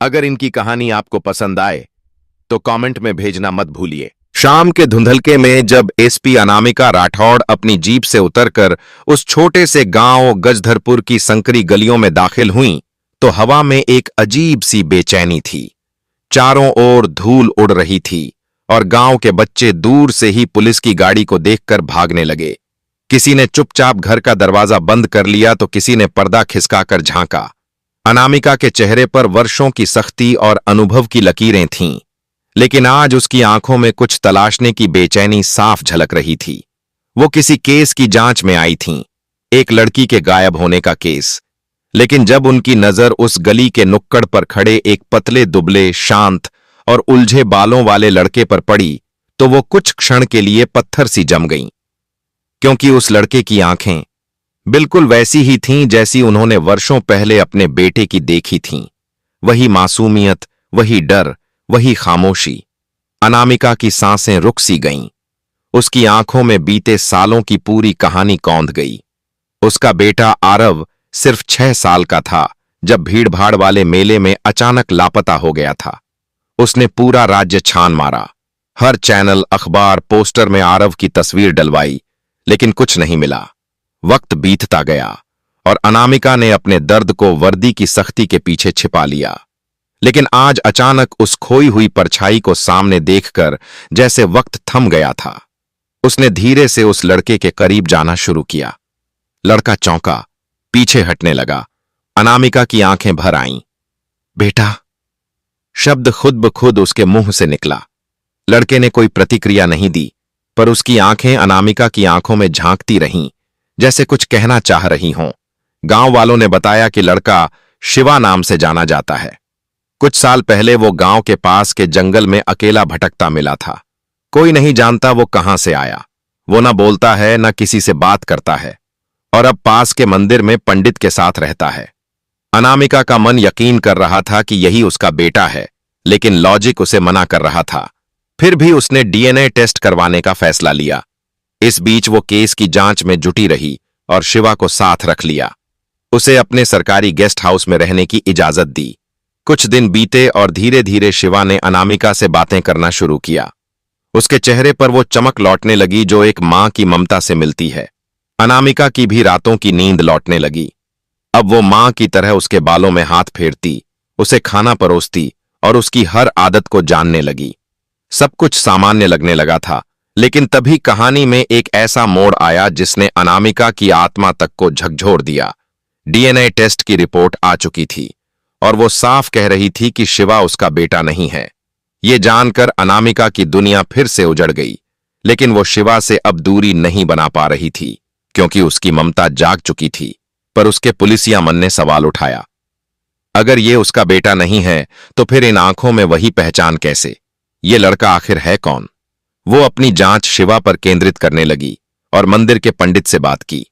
अगर इनकी कहानी आपको पसंद आए तो कमेंट में भेजना मत भूलिए। शाम के धुंधलके में जब एसपी अनामिका राठौड़ अपनी जीप से उतरकर उस छोटे से गांव गजधरपुर की संकरी गलियों में दाखिल हुईं, तो हवा में एक अजीब सी बेचैनी थी। चारों ओर धूल उड़ रही थी और गांव के बच्चे दूर से ही पुलिस की गाड़ी को देखकर भागने लगे। किसी ने चुपचाप घर का दरवाजा बंद कर लिया तो किसी ने पर्दा खिसकाकर झांका। अनामिका के चेहरे पर वर्षों की सख्ती और अनुभव की लकीरें थीं, लेकिन आज उसकी आंखों में कुछ तलाशने की बेचैनी साफ झलक रही थी। वो किसी केस की जांच में आई थीं, एक लड़की के गायब होने का केस। लेकिन जब उनकी नजर उस गली के नुक्कड़ पर खड़े एक पतले दुबले शांत और उलझे बालों वाले लड़के पर पड़ी तो वो कुछ क्षण के लिए पत्थर सी जम गईं, क्योंकि उस लड़के की आंखें बिल्कुल वैसी ही थीं जैसी उन्होंने वर्षों पहले अपने बेटे की देखी थीं। वही मासूमियत, वही डर, वही खामोशी। अनामिका की सांसें रुक सी गईं। उसकी आंखों में बीते सालों की पूरी कहानी कौंध गई। उसका बेटा आरव सिर्फ 6 साल का था जब भीड़भाड़ वाले मेले में अचानक लापता हो गया था। उसने पूरा राज्य छान मारा, हर चैनल, अखबार, पोस्टर में आरव की तस्वीर डलवाई, लेकिन कुछ नहीं मिला। वक्त बीतता गया और अनामिका ने अपने दर्द को वर्दी की सख्ती के पीछे छिपा लिया। लेकिन आज अचानक उस खोई हुई परछाई को सामने देखकर जैसे वक्त थम गया था। उसने धीरे से उस लड़के के करीब जाना शुरू किया। लड़का चौंका, पीछे हटने लगा। अनामिका की आंखें भर आईं। बेटा, शब्द खुद ब खुद उसके मुंह से निकला। लड़के ने कोई प्रतिक्रिया नहीं दी, पर उसकी आंखें अनामिका की आंखों में झांकती रहीं, जैसे कुछ कहना चाह रही हों। गांव वालों ने बताया कि लड़का शिवा नाम से जाना जाता है। कुछ साल पहले वो गांव के पास के जंगल में अकेला भटकता मिला था। कोई नहीं जानता वो कहां से आया। वो न बोलता है, न किसी से बात करता है, और अब पास के मंदिर में पंडित के साथ रहता है। अनामिका का मन यकीन कर रहा था कि यही उसका बेटा है, लेकिन लॉजिक उसे मना कर रहा था। फिर भी उसने डीएनए टेस्ट करवाने का फैसला लिया। इस बीच वो केस की जांच में जुटी रही और शिवा को साथ रख लिया। उसे अपने सरकारी गेस्ट हाउस में रहने की इजाजत दी। कुछ दिन बीते और धीरे धीरे शिवा ने अनामिका से बातें करना शुरू किया। उसके चेहरे पर वो चमक लौटने लगी जो एक मां की ममता से मिलती है। अनामिका की भी रातों की नींद लौटने लगी। अब वो मां की तरह उसके बालों में हाथ फेरती, उसे खाना परोसती और उसकी हर आदत को जानने लगी। सब कुछ सामान्य लगने लगा था, लेकिन तभी कहानी में एक ऐसा मोड़ आया जिसने अनामिका की आत्मा तक को झकझोर दिया। डीएनए टेस्ट की रिपोर्ट आ चुकी थी और वो साफ कह रही थी कि शिवा उसका बेटा नहीं है। ये जानकर अनामिका की दुनिया फिर से उजड़ गई, लेकिन वो शिवा से अब दूरी नहीं बना पा रही थी, क्योंकि उसकी ममता जाग चुकी थी। पर उसके पुलिसिया मन ने सवाल उठाया, अगर ये उसका बेटा नहीं है तो फिर इन आंखों में वही पहचान कैसे? ये लड़का आखिर है कौन? वो अपनी जांच शिवा पर केंद्रित करने लगी और मंदिर के पंडित से बात की।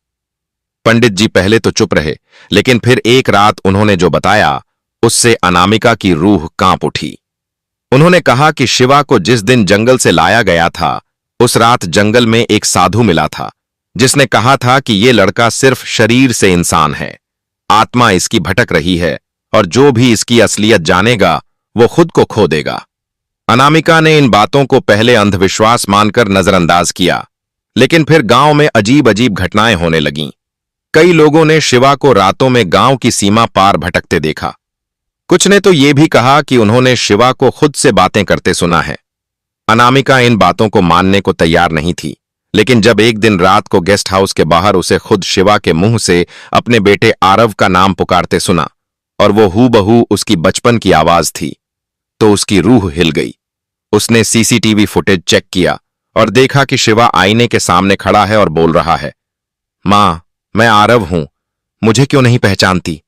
पंडित जी पहले तो चुप रहे, लेकिन फिर एक रात उन्होंने जो बताया उससे अनामिका की रूह कांप उठी। उन्होंने कहा कि शिवा को जिस दिन जंगल से लाया गया था, उस रात जंगल में एक साधु मिला था जिसने कहा था कि ये लड़का सिर्फ शरीर से इंसान है, आत्मा इसकी भटक रही है और जो भी इसकी असलियत जानेगा वो खुद को खो देगा। अनामिका ने इन बातों को पहले अंधविश्वास मानकर नजरअंदाज किया, लेकिन फिर गांव में अजीब अजीब घटनाएं होने लगीं। कई लोगों ने शिवा को रातों में गांव की सीमा पार भटकते देखा। कुछ ने तो ये भी कहा कि उन्होंने शिवा को खुद से बातें करते सुना है। अनामिका इन बातों को मानने को तैयार नहीं थी, लेकिन जब एक दिन रात को गेस्ट हाउस के बाहर उसे खुद शिवा के मुंह से अपने बेटे आरव का नाम पुकारते सुना, और वो हूबहू उसकी बचपन की आवाज थी, तो उसकी रूह हिल गई। उसने सीसीटीवी फुटेज चेक किया और देखा कि शिवा आईने के सामने खड़ा है और बोल रहा है, मां, मैं आरव हूं, मुझे क्यों नहीं पहचानती?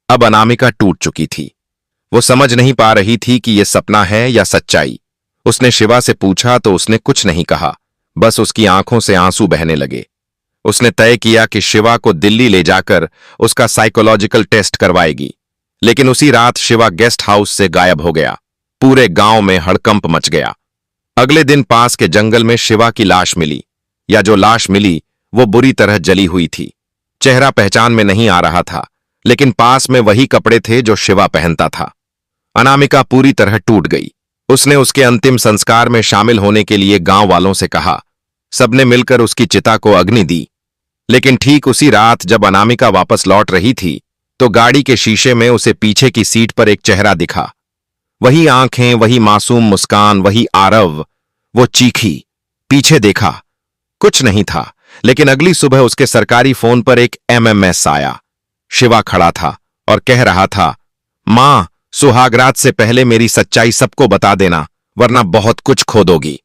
अब अनामिका टूट चुकी थी। वो समझ नहीं पा रही थी कि यह सपना है या सच्चाई। उसने शिवा से पूछा तो उसने कुछ नहीं कहा, बस उसकी आंखों से आंसू बहने लगे। उसने तय किया कि शिवा को दिल्ली ले जाकर उसका साइकोलॉजिकल टेस्ट करवाएगी, लेकिन उसी रात शिवा गेस्ट हाउस से गायब हो गया। पूरे गांव में हड़कंप मच गया। अगले दिन पास के जंगल में शिवा की लाश मिली, या जो लाश मिली वो बुरी तरह जली हुई थी। चेहरा पहचान में नहीं आ रहा था, लेकिन पास में वही कपड़े थे जो शिवा पहनता था। अनामिका पूरी तरह टूट गई। उसने उसके अंतिम संस्कार में शामिल होने के लिए गांव वालों से कहा। सबने मिलकर उसकी चिता को अग्नि दी। लेकिन ठीक उसी रात जब अनामिका वापस लौट रही थी तो गाड़ी के शीशे में उसे पीछे की सीट पर एक चेहरा दिखा। वही आंखें, वही मासूम मुस्कान, वही आरव। वो चीखी, पीछे देखा, कुछ नहीं था। लेकिन अगली सुबह उसके सरकारी फोन पर एक एमएमएस आया। शिवा खड़ा था और कह रहा था, मां, सुहागरात से पहले मेरी सच्चाई सबको बता देना, वरना बहुत कुछ खो दोगी।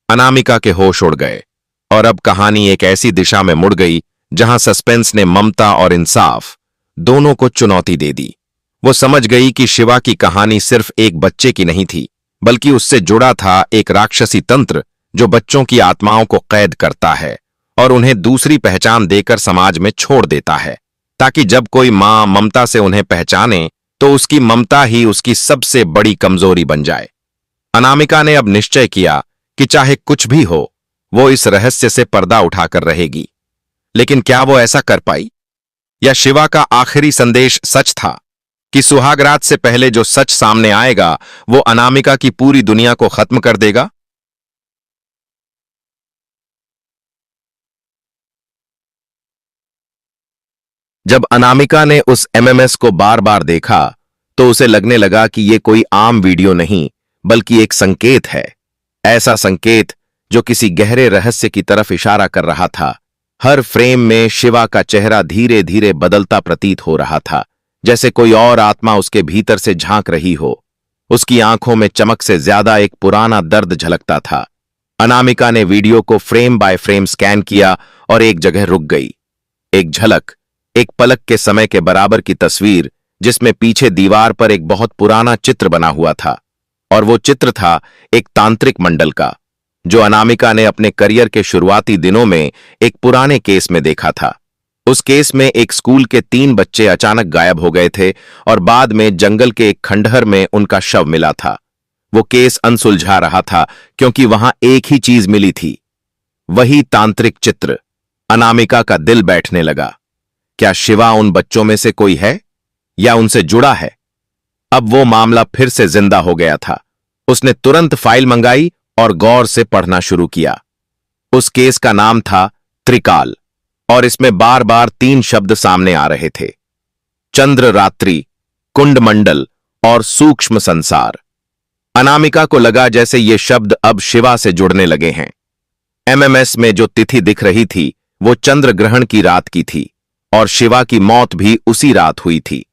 अनामिका के होश उड़ गए और अब कहानी एक ऐसी दिशा में मुड़ गई जहां सस्पेंस ने ममता और इंसाफ दोनों को चुनौती दे दी। वो समझ गई कि शिवा की कहानी सिर्फ एक बच्चे की नहीं थी, बल्कि उससे जुड़ा था एक राक्षसी तंत्र जो बच्चों की आत्माओं को कैद करता है और उन्हें दूसरी पहचान देकर समाज में छोड़ देता है, ताकि जब कोई मां ममता से उन्हें पहचाने तो उसकी ममता ही उसकी सबसे बड़ी कमजोरी बन जाए। अनामिका ने अब निश्चय किया कि चाहे कुछ भी हो, वो इस रहस्य से पर्दा उठाकर रहेगी। लेकिन क्या वो ऐसा कर पाई? या शिवा का आखिरी संदेश सच था कि सुहागरात से पहले जो सच सामने आएगा वो अनामिका की पूरी दुनिया को खत्म कर देगा? जब अनामिका ने उस एमएमएस को बार बार देखा तो उसे लगने लगा कि ये कोई आम वीडियो नहीं, बल्कि एक संकेत है। ऐसा संकेत जो किसी गहरे रहस्य की तरफ इशारा कर रहा था। हर फ्रेम में शिवा का चेहरा धीरे धीरे बदलता प्रतीत हो रहा था, जैसे कोई और आत्मा उसके भीतर से झांक रही हो। उसकी आंखों में चमक से ज्यादा एक पुराना दर्द झलकता था। अनामिका ने वीडियो को फ्रेम बाय फ्रेम स्कैन किया और एक जगह रुक गई। एक झलक, एक पलक के समय के बराबर की तस्वीर, जिसमें पीछे दीवार पर एक बहुत पुराना चित्र बना हुआ था। और वो चित्र था एक तांत्रिक मंडल का, जो अनामिका ने अपने करियर के शुरुआती दिनों में एक पुराने केस में देखा था। उस केस में एक स्कूल के 3 बच्चे अचानक गायब हो गए थे और बाद में जंगल के एक खंडहर में उनका शव मिला था। वो केस अनसुलझा रहा था क्योंकि वहां एक ही चीज मिली थी, वही तांत्रिक चित्र। अनामिका का दिल बैठने लगा। क्या शिवा उन बच्चों में से कोई है या उनसे जुड़ा है? अब वो मामला फिर से जिंदा हो गया था। उसने तुरंत फाइल मंगाई और गौर से पढ़ना शुरू किया। उस केस का नाम था त्रिकाल और इसमें बार बार 3 शब्द सामने आ रहे थे, चंद्र रात्रि, कुंडमंडल और सूक्ष्म संसार। अनामिका को लगा जैसे ये शब्द अब शिवा से जुड़ने लगे हैं। एमएमएस में जो तिथि दिख रही थी वो चंद्र ग्रहण की रात की थी और शिवा की मौत भी उसी रात हुई थी।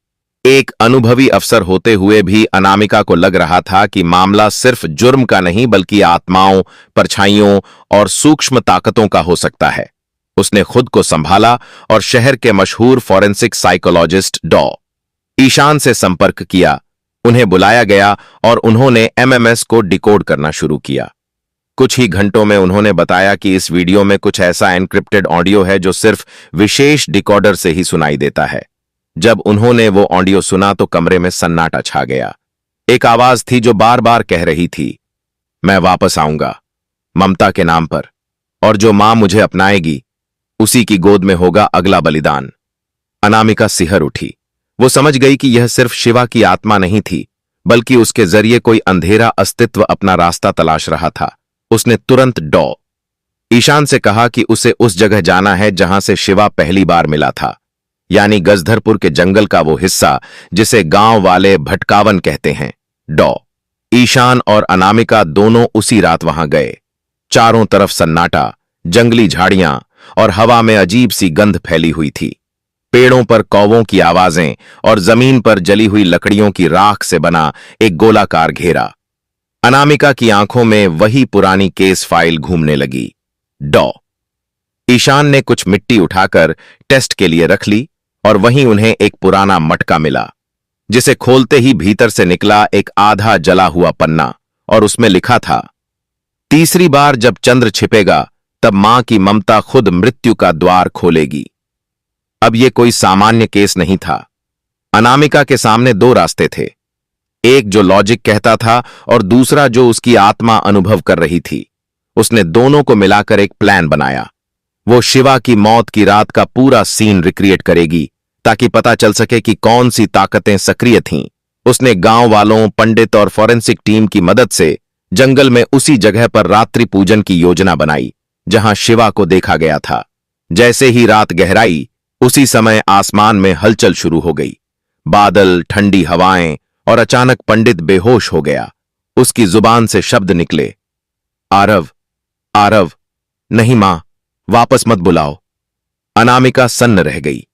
एक अनुभवी अफसर होते हुए भी अनामिका को लग रहा था कि मामला सिर्फ जुर्म का नहीं बल्कि आत्माओं, परछाइयों और सूक्ष्म ताकतों का हो सकता है। उसने खुद को संभाला और शहर के मशहूर फॉरेंसिक साइकोलॉजिस्ट डॉ. ईशान से संपर्क किया। उन्हें बुलाया गया और उन्होंने एमएमएस को डिकोड करना शुरू किया। कुछ ही घंटों में उन्होंने बताया कि इस वीडियो में कुछ ऐसा एन्क्रिप्टेड ऑडियो है जो सिर्फ विशेष डिकोडर से ही सुनाई देता है। जब उन्होंने वो ऑडियो सुना तो कमरे में सन्नाटा छा गया। एक आवाज थी जो बार बार कह रही थी, मैं वापस आऊंगा ममता के नाम पर, और जो मां मुझे अपनाएगी उसी की गोद में होगा अगला बलिदान। अनामिका सिहर उठी। वो समझ गई कि यह सिर्फ शिवा की आत्मा नहीं थी, बल्कि उसके जरिए कोई अंधेरा अस्तित्व अपना रास्ता तलाश रहा था। उसने तुरंत डॉ. ईशान से कहा कि उसे उस जगह जाना है जहां से शिवा पहली बार मिला था, यानी गजधरपुर के जंगल का वो हिस्सा जिसे गांव वाले भटकावन कहते हैं। डॉ. ईशान और अनामिका दोनों उसी रात वहां गए। चारों तरफ सन्नाटा, जंगली झाड़ियां और हवा में अजीब सी गंध फैली हुई थी। पेड़ों पर कौवों की आवाजें और जमीन पर जली हुई लकड़ियों की राख से बना एक गोलाकार घेरा। अनामिका की आंखों में वही पुरानी केस फाइल घूमने लगी। डॉ. ईशान ने कुछ मिट्टी उठाकर टेस्ट के लिए रख ली और वहीं उन्हें एक पुराना मटका मिला, जिसे खोलते ही भीतर से निकला एक आधा जला हुआ पन्ना और उसमें लिखा था, तीसरी बार जब चंद्र छिपेगा तब मां की ममता खुद मृत्यु का द्वार खोलेगी। अब यह कोई सामान्य केस नहीं था। अनामिका के सामने 2 रास्ते थे, एक जो लॉजिक कहता था और दूसरा जो उसकी आत्मा अनुभव कर रही थी। उसने दोनों को मिलाकर एक प्लान बनाया। वो शिवा की मौत की रात का पूरा सीन रिक्रिएट करेगी ताकि पता चल सके कि कौन सी ताकतें सक्रिय थीं उसने गांव वालों, पंडित और फॉरेंसिक टीम की मदद से जंगल में उसी जगह पर रात्रि पूजन की योजना बनाई जहां शिवा को देखा गया था। जैसे ही रात गहराई, उसी समय आसमान में हलचल शुरू हो गई। बादल, ठंडी हवाएं और अचानक पंडित बेहोश हो गया। उसकी जुबान से शब्द निकले, आरव, आरव, नहीं मां, वापस मत बुलाओ। अनामिका सन्न रह गई।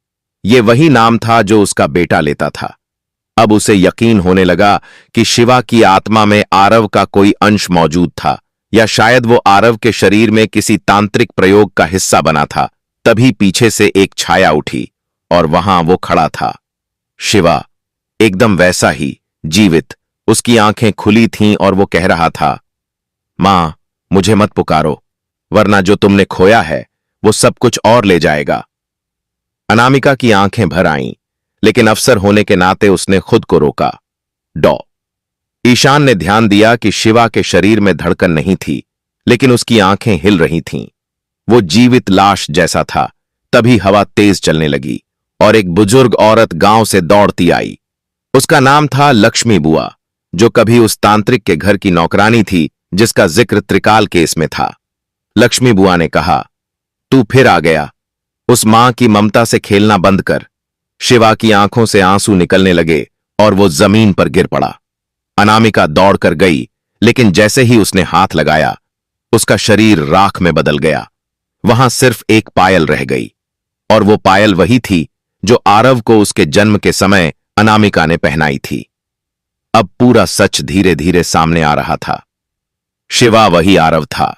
ये वही नाम था जो उसका बेटा लेता था। अब उसे यकीन होने लगा कि शिवा की आत्मा में आरव का कोई अंश मौजूद था, या शायद वो आरव के शरीर में किसी तांत्रिक प्रयोग का हिस्सा बना था। तभी पीछे से एक छाया उठी और वहां वो खड़ा था, शिवा, एकदम वैसा ही जीवित। उसकी आंखें खुली थीं और वो कह रहा था, मां, मुझे मत पुकारो, वरना जो तुमने खोया है वो सब कुछ और ले जाएगा। अनामिका की आंखें भर आईं, लेकिन अफसर होने के नाते उसने खुद को रोका। डॉ ईशान ने ध्यान दिया कि शिवा के शरीर में धड़कन नहीं थी, लेकिन उसकी आंखें हिल रही थीं। वो जीवित लाश जैसा था। तभी हवा तेज चलने लगी और एक बुजुर्ग औरत गांव से दौड़ती आई। उसका नाम था लक्ष्मी बुआ, जो कभी उस तांत्रिक के घर की नौकरानी थी जिसका जिक्र त्रिकाल केस में था। लक्ष्मी बुआ ने कहा, तू फिर आ गया। उस मां की ममता से खेलना बंद कर। शिवा की आंखों से आंसू निकलने लगे और वो जमीन पर गिर पड़ा। अनामिका दौड़कर गई, लेकिन जैसे ही उसने हाथ लगाया, उसका शरीर राख में बदल गया। वहां सिर्फ एक पायल रह गई, और वो पायल वही थी जो आरव को उसके जन्म के समय अनामिका ने पहनाई थी। अब पूरा सच धीरे धीरे सामने आ रहा था। शिवा वही आरव था,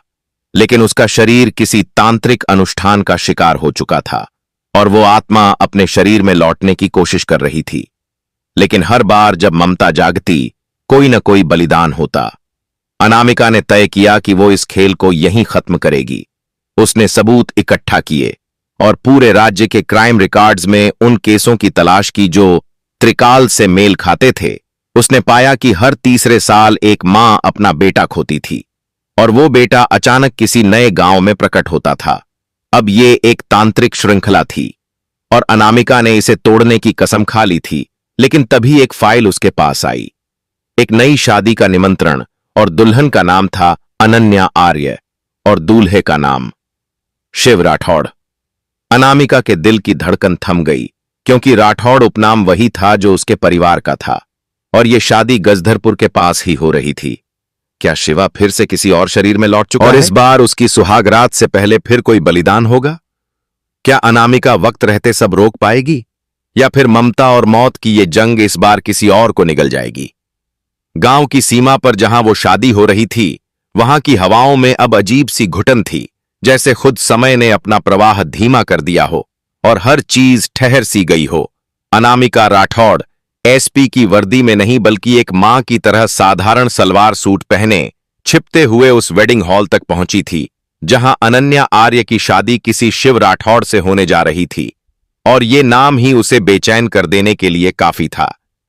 लेकिन उसका शरीर किसी तांत्रिक अनुष्ठान का शिकार हो चुका था और वो आत्मा अपने शरीर में लौटने की कोशिश कर रही थी। लेकिन हर बार जब ममता जागती, कोई न कोई बलिदान होता। अनामिका ने तय किया कि वो इस खेल को यहीं खत्म करेगी। उसने सबूत इकट्ठा किए और पूरे राज्य के क्राइम रिकॉर्ड्स में उन केसों की तलाश की जो त्रिकाल से मेल खाते थे। उसने पाया कि हर तीसरे साल एक मां अपना बेटा खोती थी, और वो बेटा अचानक किसी नए गांव में प्रकट होता था। अब ये एक तांत्रिक श्रृंखला थी और अनामिका ने इसे तोड़ने की कसम खा ली थी। लेकिन तभी एक फाइल उसके पास आई, एक नई शादी का निमंत्रण, और दुल्हन का नाम था अनन्या आर्य और दूल्हे का नाम शिव राठौड़। अनामिका के दिल की धड़कन थम गई, क्योंकि राठौड़ उपनाम वही था जो उसके परिवार का था, और यह शादी गजधरपुर के पास ही हो रही थी। क्या शिवा फिर से किसी और शरीर में लौट चुका है? और इस बार उसकी सुहागरात से पहले फिर कोई बलिदान होगा? क्या अनामिका वक्त रहते सब रोक पाएगी, या फिर ममता और मौत की ये जंग इस बार किसी और को निगल जाएगी? गांव की सीमा पर जहां वो शादी हो रही थी, वहां की हवाओं में अब अजीब सी घुटन थी, जैसे खुद समय ने अपना प्रवाह धीमा कर दिया हो और हर चीज ठहर सी गई हो। अनामिका राठौड़ एसपी की वर्दी में नहीं, बल्कि एक मां की तरह साधारण सलवार सूट पहने छिपते हुए उस वेडिंग हॉल तक पहुंची थी, जहां अनन्या आर्य की शादी किसी शिव राठौड़ से होने जा रही थी। और ये नाम ही उसे बेचैन कर देने के लिए काफी था,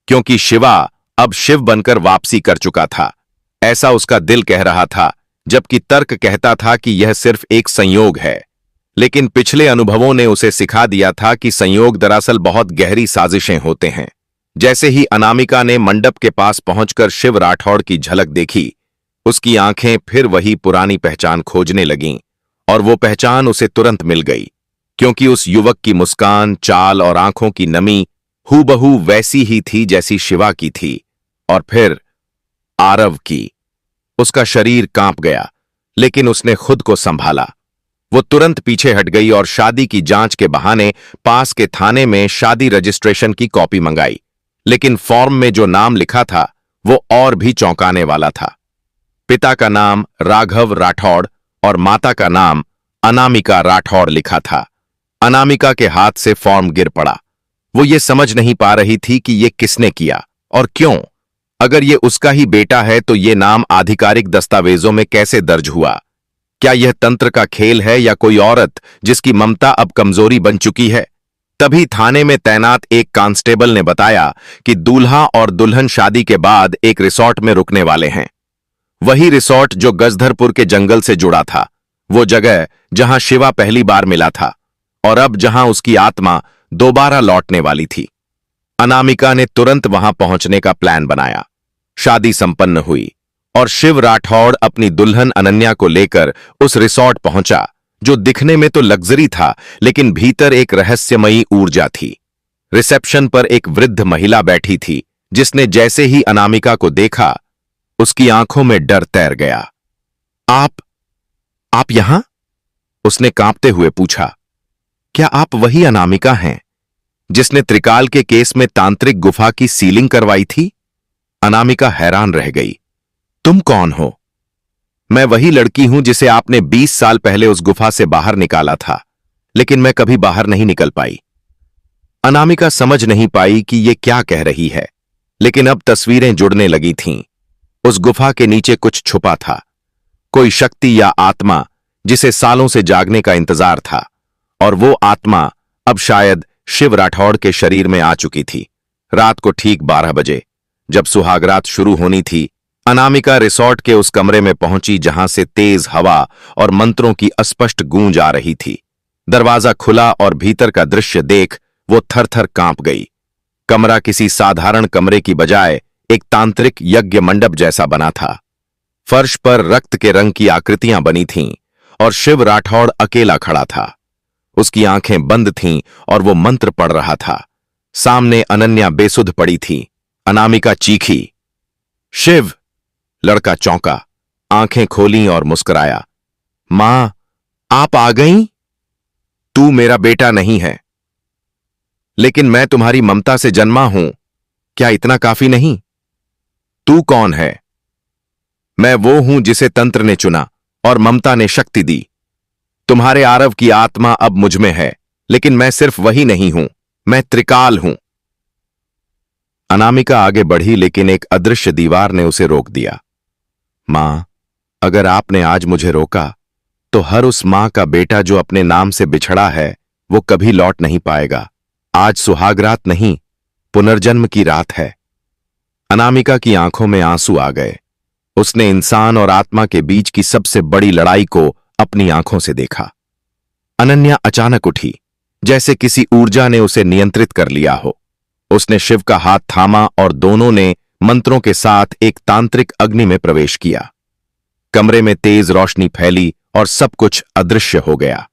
क्योंकि शिवा अब शिव बनकर वापसी कर चुका था। ऐसा उसका दिल कह रहा था, जबकि तर्क कहता था कि यह सिर्फ एक संयोग है। लेकिन पिछले अनुभवों ने उसे सिखा दिया था कि संयोग दरअसल बहुत गहरी साजिशें होते हैं। जैसे ही अनामिका ने मंडप के पास पहुंचकर शिव राठौड़ की झलक देखी, उसकी आंखें फिर वही पुरानी पहचान खोजने लगीं, और वो पहचान उसे तुरंत मिल गई, क्योंकि उस युवक की मुस्कान, चाल और आंखों की नमी हूबहू वैसी ही थी जैसी शिवा की थी। और फिर आरव की। उसका शरीर कांप गया, लेकिन उसने खुद को संभाला। वो तुरंत पीछे हट गई और शादी की जांच के बहाने पास के थाने में शादी रजिस्ट्रेशन की कॉपी मंगाई। लेकिन फॉर्म में जो नाम लिखा था वो और भी चौंकाने वाला था। पिता का नाम राघव राठौड़ और माता का नाम अनामिका राठौड़ लिखा था। अनामिका के हाथ से फॉर्म गिर पड़ा। वो ये समझ नहीं पा रही थी कि ये किसने किया और क्यों। अगर ये उसका ही बेटा है तो ये नाम आधिकारिक दस्तावेजों में कैसे दर्ज हुआ? क्या यह तंत्र का खेल है या कोई औरत जिसकी ममता अब कमजोरी बन चुकी है? तभी थाने में तैनात एक कांस्टेबल ने बताया कि दूल्हा और दुल्हन शादी के बाद एक रिसॉर्ट में रुकने वाले हैं। वही रिसॉर्ट जो गजधरपुर के जंगल से जुड़ा था, वो जगह जहां शिवा पहली बार मिला था और अब जहां उसकी आत्मा दोबारा लौटने वाली थी। अनामिका ने तुरंत वहां पहुंचने का प्लान बनाया। शादी संपन्न हुई और शिव राठौड़ अपनी दुल्हन अनन्या को लेकर उस रिसॉर्ट पहुंचा, जो दिखने में तो लग्जरी था लेकिन भीतर एक रहस्यमयी ऊर्जा थी। रिसेप्शन पर एक वृद्ध महिला बैठी थी, जिसने जैसे ही अनामिका को देखा उसकी आंखों में डर तैर गया। आप यहां? उसने कांपते हुए पूछा। क्या आप वही अनामिका हैं जिसने त्रिकाल के केस में तांत्रिक गुफा की सीलिंग करवाई थी? अनामिका हैरान रह गई। तुम कौन हो? मैं वही लड़की हूं जिसे आपने 20 साल पहले उस गुफा से बाहर निकाला था, लेकिन मैं कभी बाहर नहीं निकल पाई। अनामिका समझ नहीं पाई कि ये क्या कह रही है, लेकिन अब तस्वीरें जुड़ने लगी थीं। उस गुफा के नीचे कुछ छुपा था, कोई शक्ति या आत्मा जिसे सालों से जागने का इंतजार था, और वो आत्मा अब शायद शिव राठौड़ के शरीर में आ चुकी थी। रात को ठीक 12 बजे, जब सुहागरात शुरू होनी थी, अनामिका रिसॉर्ट के उस कमरे में पहुंची जहां से तेज हवा और मंत्रों की अस्पष्ट गूंज आ रही थी। दरवाजा खुला और भीतर का दृश्य देख वो थर-थर कांप गई। कमरा किसी साधारण कमरे की बजाय एक तांत्रिक यज्ञ मंडप जैसा बना था। फर्श पर रक्त के रंग की आकृतियां बनी थीं और शिव राठौड़ अकेला खड़ा था। उसकी आंखें बंद थीं और वो मंत्र पढ़ रहा था। सामने अनन्या बेसुध पड़ी थी। अनामिका चीखी, शिव! लड़का चौंका, आंखें खोलीं और मुस्कुराया। मां, आप आ गईं? तू मेरा बेटा नहीं है, लेकिन मैं तुम्हारी ममता से जन्मा हूं। क्या इतना काफी नहीं? तू कौन है? मैं वो हूं जिसे तंत्र ने चुना और ममता ने शक्ति दी। तुम्हारे आरव की आत्मा अब मुझ में है, लेकिन मैं सिर्फ वही नहीं हूं, मैं त्रिकाल हूं। अनामिका आगे बढ़ी, लेकिन एक अदृश्य दीवार ने उसे रोक दिया। मां, अगर आपने आज मुझे रोका, तो हर उस मां का बेटा जो अपने नाम से बिछड़ा है, वो कभी लौट नहीं पाएगा। आज सुहागरात नहीं, पुनर्जन्म की रात है। अनामिका की आंखों में आंसू आ गए। उसने इंसान और आत्मा के बीच की सबसे बड़ी लड़ाई को अपनी आंखों से देखा। अनन्या अचानक उठी, जैसे किसी ऊर्जा ने उसे नियंत्रित कर लिया हो। उसने शिव का हाथ थामा और दोनों ने मंत्रों के साथ एक तांत्रिक अग्नि में प्रवेश किया। कमरे में तेज रोशनी फैली और सब कुछ अदृश्य हो गया।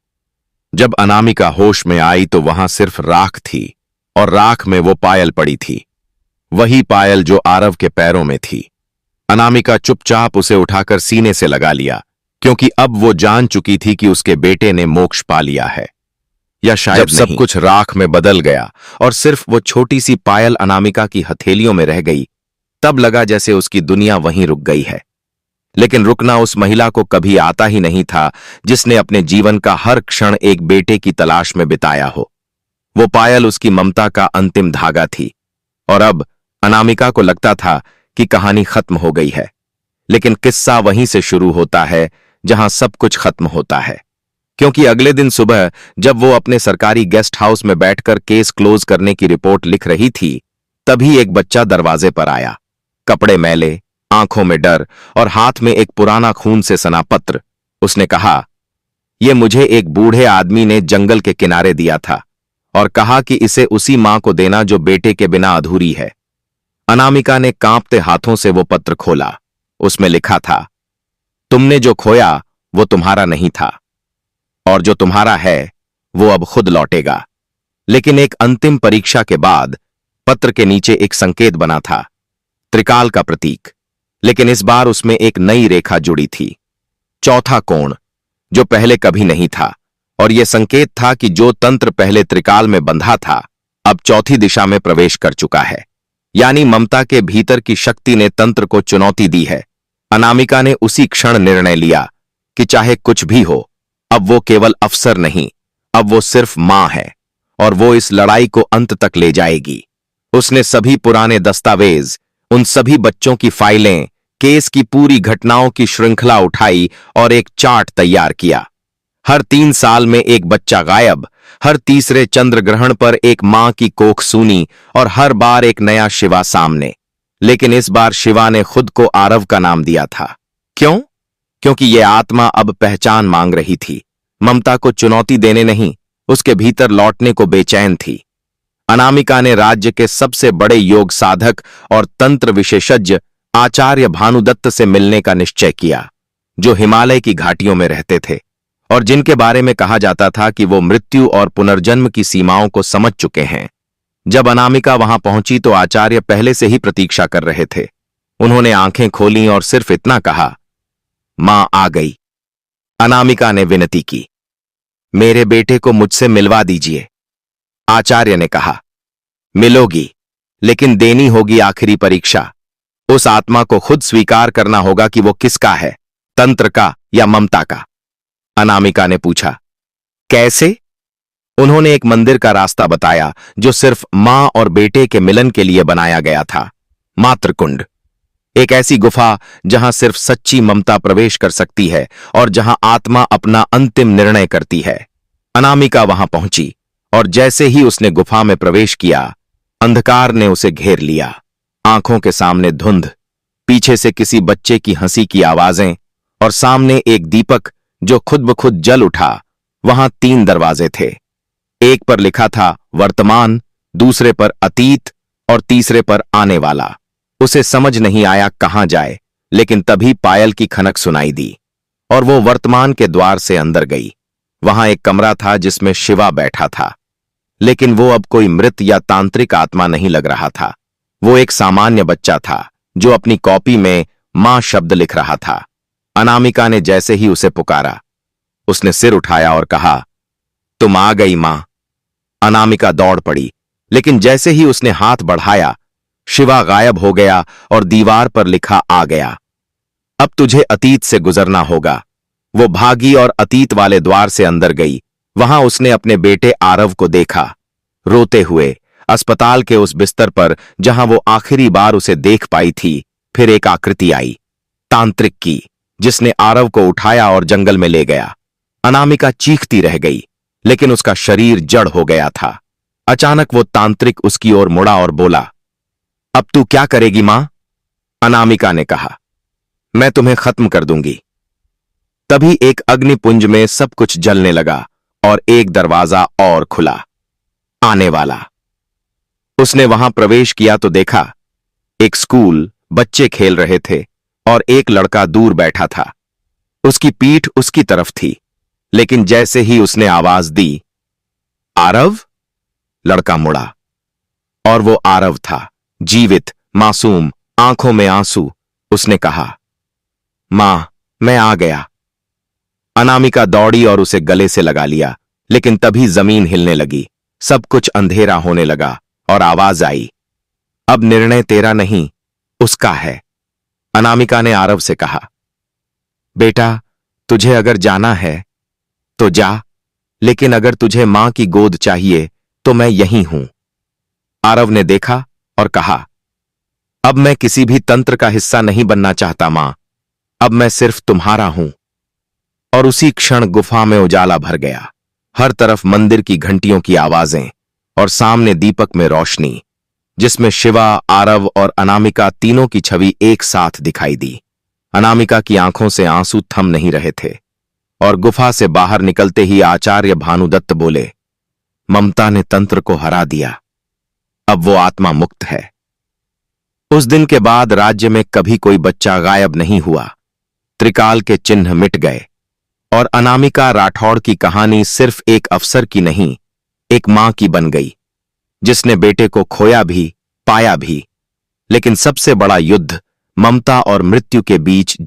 जब अनामिका होश में आई तो वहां सिर्फ राख थी, और राख में वो पायल पड़ी थी, वही पायल जो आरव के पैरों में थी। अनामिका चुपचाप उसे उठाकर सीने से लगा लिया, क्योंकि अब वो जान चुकी थी कि उसके बेटे ने मोक्ष पा लिया है। या शायद जब सब कुछ राख में बदल गया और सिर्फ वो छोटी सी पायल अनामिका की हथेलियों में रह गई, तब लगा जैसे उसकी दुनिया वहीं रुक गई है। लेकिन रुकना उस महिला को कभी आता ही नहीं था, जिसने अपने जीवन का हर क्षण एक बेटे की तलाश में बिताया हो। वो पायल उसकी ममता का अंतिम धागा थी, और अब अनामिका को लगता था कि कहानी खत्म हो गई है। लेकिन किस्सा वहीं से शुरू होता है जहां सब कुछ खत्म होता है, क्योंकि अगले दिन सुबह जब वो अपने सरकारी गेस्ट हाउस में बैठकर केस क्लोज करने की रिपोर्ट लिख रही थी, तभी एक बच्चा दरवाजे पर आया। कपड़े मैले, आंखों में डर और हाथ में एक पुराना खून से सना पत्र। उसने कहा, यह मुझे एक बूढ़े आदमी ने जंगल के किनारे दिया था और कहा कि इसे उसी मां को देना जो बेटे के बिना अधूरी है। अनामिका ने कांपते हाथों से वो पत्र खोला। उसमें लिखा था, तुमने जो खोया वो तुम्हारा नहीं था, और जो तुम्हारा है वो अब खुद लौटेगा। लेकिन एक अंतिम परीक्षा के बाद पत्र के नीचे एक संकेत बना था, त्रिकाल का प्रतीक। लेकिन इस बार उसमें एक नई रेखा जुड़ी थी, चौथा कोण, जो पहले कभी नहीं था। और यह संकेत था कि जो तंत्र पहले त्रिकाल में बंधा था, अब चौथी दिशा में प्रवेश कर चुका है। यानी ममता के भीतर की शक्ति ने तंत्र को चुनौती दी है। अनामिका ने उसी क्षण निर्णय लिया कि चाहे कुछ भी हो, अब वो केवल अफसर नहीं, अब वो सिर्फ मां है, और वो इस लड़ाई को अंत तक ले जाएगी। उसने सभी पुराने दस्तावेज, उन सभी बच्चों की फाइलें, केस की पूरी घटनाओं की श्रृंखला उठाई और एक चार्ट तैयार किया। हर 3 साल में एक बच्चा गायब, हर तीसरे चंद्र ग्रहण पर एक मां की कोख सूनी, और हर बार एक नया शिवा सामने। लेकिन इस बार शिवा ने खुद को आरव का नाम दिया था। क्यों? क्योंकि यह आत्मा अब पहचान मांग रही थी, ममता को चुनौती देने नहीं, उसके भीतर लौटने को बेचैन थी। अनामिका ने राज्य के सबसे बड़े योग साधक और तंत्र विशेषज्ञ आचार्य भानुदत्त से मिलने का निश्चय किया, जो हिमालय की घाटियों में रहते थे और जिनके बारे में कहा जाता था कि वो मृत्यु और पुनर्जन्म की सीमाओं को समझ चुके हैं। जब अनामिका वहां पहुंची तो आचार्य पहले से ही प्रतीक्षा कर रहे थे। उन्होंने आंखें खोलीं और सिर्फ इतना कहा, मां आ गई। अनामिका ने विनती की, मेरे बेटे को मुझसे मिलवा दीजिए। आचार्य ने कहा, मिलोगी, लेकिन देनी होगी आखिरी परीक्षा। उस आत्मा को खुद स्वीकार करना होगा कि वो किसका है, तंत्र का या ममता का। अनामिका ने पूछा, कैसे? उन्होंने एक मंदिर का रास्ता बताया जो सिर्फ मां और बेटे के मिलन के लिए बनाया गया था। मातृकुंड, एक ऐसी गुफा जहां सिर्फ सच्ची ममता प्रवेश कर सकती है और जहां आत्मा अपना अंतिम निर्णय करती है। अनामिका वहां पहुंची और जैसे ही उसने गुफा में प्रवेश किया, अंधकार ने उसे घेर लिया। आंखों के सामने धुंध, पीछे से किसी बच्चे की हंसी की आवाजें और सामने एक दीपक जो खुद ब खुद जल उठा। वहां 3 दरवाजे थे। एक पर लिखा था वर्तमान, दूसरे पर अतीत और तीसरे पर आने वाला। उसे समझ नहीं आया कहां जाए, लेकिन तभी पायल की खनक सुनाई दी और वो वर्तमान के द्वार से अंदर गई। वहां एक कमरा था जिसमें शिवा बैठा था, लेकिन वो अब कोई मृत या तांत्रिक आत्मा नहीं लग रहा था। वो एक सामान्य बच्चा था जो अपनी कॉपी में मां शब्द लिख रहा था। अनामिका ने जैसे ही उसे पुकारा, उसने सिर उठाया और कहा, तुम आ गई मां। अनामिका दौड़ पड़ी, लेकिन जैसे ही उसने हाथ बढ़ाया, शिवा गायब हो गया और दीवार पर लिखा आ गया, अब तुझे अतीत से गुजरना होगा। वो भागी और अतीत वाले द्वार से अंदर गई। वहां उसने अपने बेटे आरव को देखा, रोते हुए अस्पताल के उस बिस्तर पर जहां वो आखिरी बार उसे देख पाई थी। फिर एक आकृति आई, तांत्रिक की, जिसने आरव को उठाया और जंगल में ले गया। अनामिका चीखती रह गई, लेकिन उसका शरीर जड़ हो गया था। अचानक वो तांत्रिक उसकी ओर मुड़ा और बोला, अब तू क्या करेगी मां? अनामिका ने कहा, मैं तुम्हें खत्म कर दूंगी। तभी एक अग्निपुंज में सब कुछ जलने लगा और एक दरवाजा और खुला, आने वाला। उसने वहां प्रवेश किया तो देखा, एक स्कूल, बच्चे खेल रहे थे और एक लड़का दूर बैठा था। उसकी पीठ उसकी तरफ थी, लेकिन जैसे ही उसने आवाज दी, आरव, लड़का मुड़ा और वो आरव था, जीवित, मासूम, आंखों में आंसू। उसने कहा, मां, मैं आ गया। अनामिका दौड़ी और उसे गले से लगा लिया, लेकिन तभी जमीन हिलने लगी, सब कुछ अंधेरा होने लगा और आवाज आई, अब निर्णय तेरा नहीं, उसका है। अनामिका ने आरव से कहा, बेटा, तुझे अगर जाना है तो जा, लेकिन अगर तुझे मां की गोद चाहिए तो मैं यहीं हूं। आरव ने देखा और कहा, अब मैं किसी भी तंत्र का हिस्सा नहीं बनना चाहता मां, अब मैं सिर्फ तुम्हारा हूं। और उसी क्षण गुफा में उजाला भर गया। हर तरफ मंदिर की घंटियों की आवाजें और सामने दीपक में रोशनी, जिसमें शिवा, आरव और अनामिका तीनों की छवि एक साथ दिखाई दी। अनामिका की आंखों से आंसू थम नहीं रहे थे और गुफा से बाहर निकलते ही आचार्य भानुदत्त बोले, ममता ने तंत्र को हरा दिया, अब वो आत्मा मुक्त है। उस दिन के बाद राज्य में कभी कोई बच्चा गायब नहीं हुआ। त्रिकाल के चिन्ह मिट गए और अनामिका राठौड़ की कहानी सिर्फ एक अफसर की नहीं, एक मां की बन गई, जिसने बेटे को खोया भी, पाया भी, लेकिन सबसे बड़ा युद्ध ममता और मृत्यु के बीच